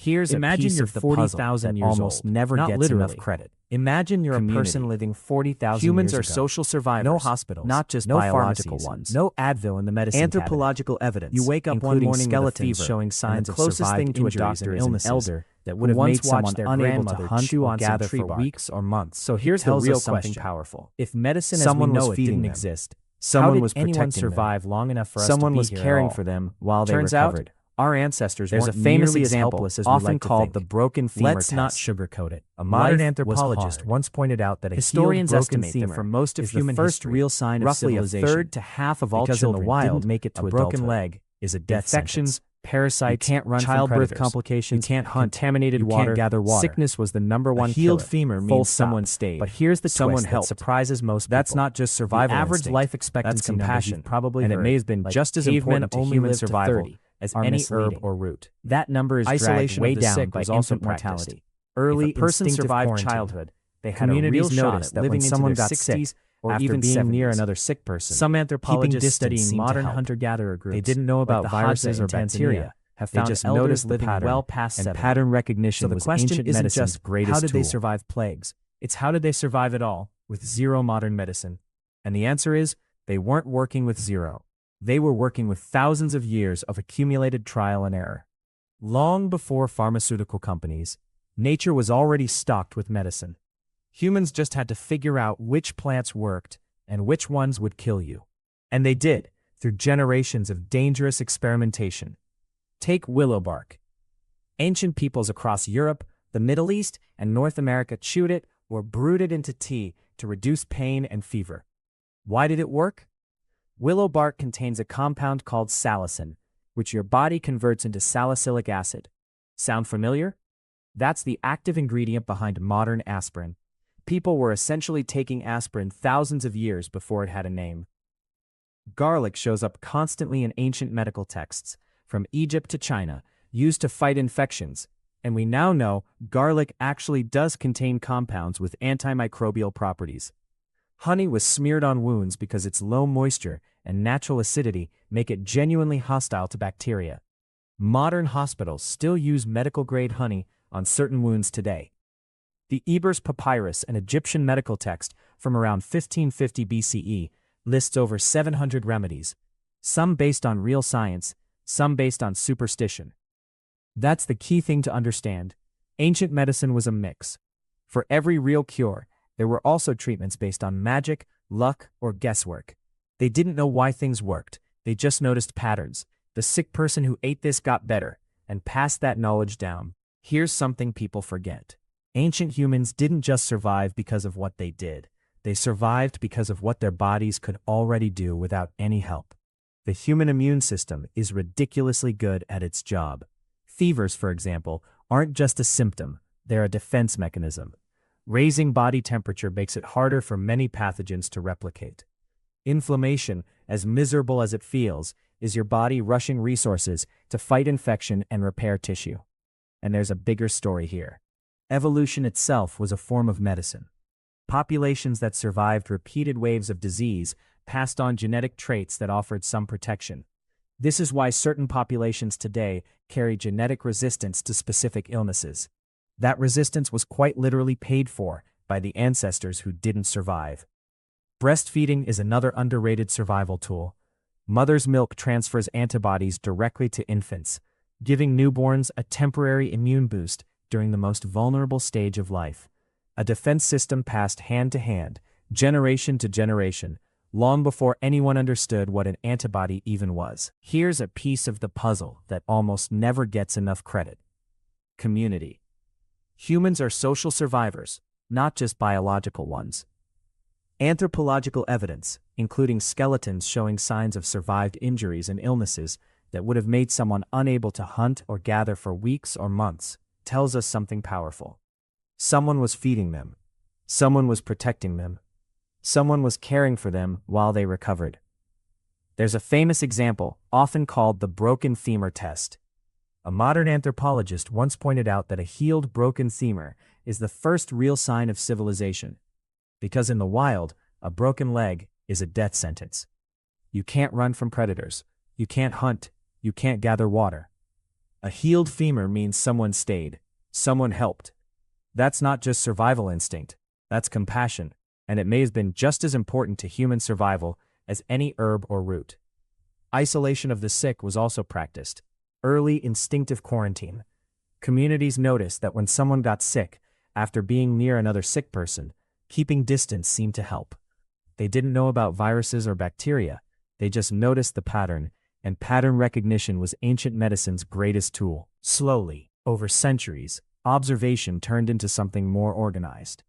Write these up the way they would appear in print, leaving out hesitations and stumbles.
Here's Imagine a piece you're of the puzzle 40,000 that years almost old. never Not gets literally. enough credit. Imagine you're Community. a person living 40,000 Humans years are ago. social survivors. No hospitals, not just no biological pharmacies, ones. no Advil in the medicine Anthropological evidence. You wake up one including morning with a skeletons fever, showing and signs the of closest survived thing to a injuries doctor and is an illnesses elder that who would have once made someone watched their unable to grandmother hunt chew or on some gather tree for bark. weeks or months. So here's the tells real us something question. powerful. If medicine Someone as we know was it feeding didn't them. exist, Someone how did was anyone protecting them. survive long enough for us Someone to be was here at caring all? for them while they Turns out, recovered. our ancestors There's a weren't famous nearly as example, helpless as we often like to called think. the broken femur Let's not test. sugarcoat it. A modern Life anthropologist was hard. once pointed out that a Historians healed broken estimate that femur for most of is human the first history, real sign of roughly civilization. a third to half of all because children in the wild, didn't make it to a broken adulthood. leg is a death Infections, sentence. parasites, You can't run from childbirth predators. complications, You can't hunt. contaminated You water, can't gather water. Sickness was the number one A healed killer. femur Full means stop. someone stayed. But here's the Someone twist helped. that surprises most people. That's not just survival The average instinct. life That's expectancy number compassion. you've probably And it heard, may have been like just as cavemen important to only human lived to survival 30, as are any misleading. herb or root. That number is Isolation dragged way of the down sick by was also infant mortality. practiced. Early If a person instinctive survived quarantine, childhood, they had a communities real shot noticed at that living when into someone their got 60s sick or after even being 70s. near another sick person, Some anthropologists distance studying seemed to modern help. hunter-gatherer groups, They didn't know like about the viruses Hadza or in bacteria. Tanzania, have They found just elders noticed the living pattern, well past and 70. pattern recognition So the was question ancient isn't medicine's just, greatest how did they tool. survive plagues? It's how did they survive it all with zero modern medicine? And the answer is, they weren't working with zero. They were working with thousands of years of accumulated trial and error. Long before pharmaceutical companies, nature was already stocked with medicine. Humans just had to figure out which plants worked and which ones would kill you. And they did, through generations of dangerous experimentation. Take willow bark. Ancient peoples across Europe, the Middle East, and North America chewed it or brewed it into tea to reduce pain and fever. Why did it work? Willow bark contains a compound called salicin, which your body converts into salicylic acid. Sound familiar? That's the active ingredient behind modern aspirin. People were essentially taking aspirin thousands of years before it had a name. Garlic shows up constantly in ancient medical texts, from Egypt to China, used to fight infections, and we now know garlic actually does contain compounds with antimicrobial properties. Honey was smeared on wounds because its low moisture and natural acidity make it genuinely hostile to bacteria. Modern hospitals still use medical-grade honey on certain wounds today. The Ebers Papyrus, an Egyptian medical text from around 1550 BCE, lists over 700 remedies, some based on real science, some based on superstition. That's the key thing to understand. Ancient medicine was a mix. For every real cure, there were also treatments based on magic, luck, or guesswork. They didn't know why things worked, they just noticed patterns. The sick person who ate this got better, and passed that knowledge down. Here's something people forget. Ancient humans didn't just survive because of what they did. They survived because of what their bodies could already do without any help. The human immune system is ridiculously good at its job. Fevers, for example, aren't just a symptom, they're a defense mechanism. Raising body temperature makes it harder for many pathogens to replicate. Inflammation, as miserable as it feels, is your body rushing resources to fight infection and repair tissue. And there's a bigger story here. Evolution itself was a form of medicine. Populations that survived repeated waves of disease passed on genetic traits that offered some protection. This is why certain populations today carry genetic resistance to specific illnesses. That resistance was quite literally paid for by the ancestors who didn't survive. Breastfeeding is another underrated survival tool. Mother's milk transfers antibodies directly to infants, giving newborns a temporary immune boost during the most vulnerable stage of life. A defense system passed hand to hand, generation to generation, long before anyone understood what an antibody even was. Here's a piece of the puzzle that almost never gets enough credit. Community. Humans are social survivors, not just biological ones. Anthropological evidence, including skeletons showing signs of survived injuries and illnesses that would have made someone unable to hunt or gather for weeks or months, tells us something powerful. Someone was feeding them. Someone was protecting them. Someone was caring for them while they recovered. There's a famous example, often called the broken femur test. A modern anthropologist once pointed out that a healed broken femur is the first real sign of civilization. Because in the wild, a broken leg is a death sentence. You can't run from predators. You can't hunt. You can't gather water. A healed femur means someone stayed, someone helped. That's not just survival instinct, that's compassion, and it may have been just as important to human survival as any herb or root. Isolation of the sick was also practiced. Early instinctive quarantine. Communities noticed that when someone got sick, after being near another sick person, keeping distance seemed to help. They didn't know about viruses or bacteria, they just noticed the pattern, and pattern recognition was ancient medicine's greatest tool. Slowly, over centuries, observation turned into something more organized.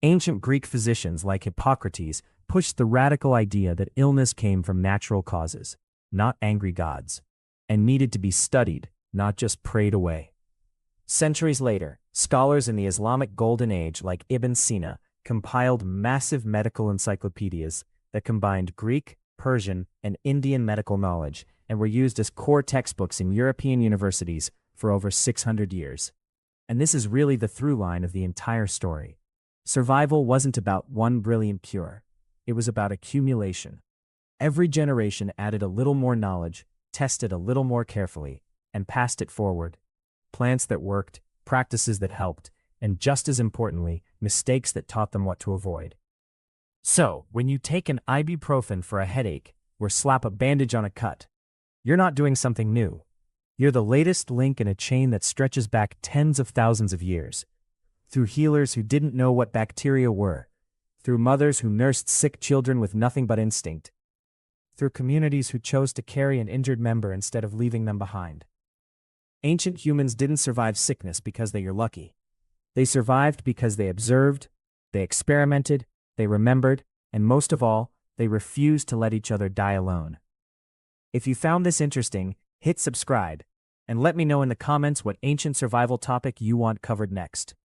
Ancient Greek physicians like Hippocrates pushed the radical idea that illness came from natural causes, not angry gods, and needed to be studied, not just prayed away. Centuries later, scholars in the Islamic Golden Age like Ibn Sina compiled massive medical encyclopedias that combined Greek, Persian, and Indian medical knowledge and were used as core textbooks in European universities for over 600 years. And this is really the through line of the entire story. Survival wasn't about one brilliant cure. It was about accumulation. Every generation added a little more knowledge, tested a little more carefully, and passed it forward. Plants that worked, practices that helped, and just as importantly, mistakes that taught them what to avoid. So, when you take an ibuprofen for a headache or slap a bandage on a cut, you're not doing something new. You're the latest link in a chain that stretches back tens of thousands of years. Through healers who didn't know what bacteria were, through mothers who nursed sick children with nothing but instinct, through communities who chose to carry an injured member instead of leaving them behind. Ancient humans didn't survive sickness because they were lucky. They survived because they observed, they experimented, they remembered, and most of all, they refused to let each other die alone. If you found this interesting, hit subscribe, and let me know in the comments what ancient survival topic you want covered next.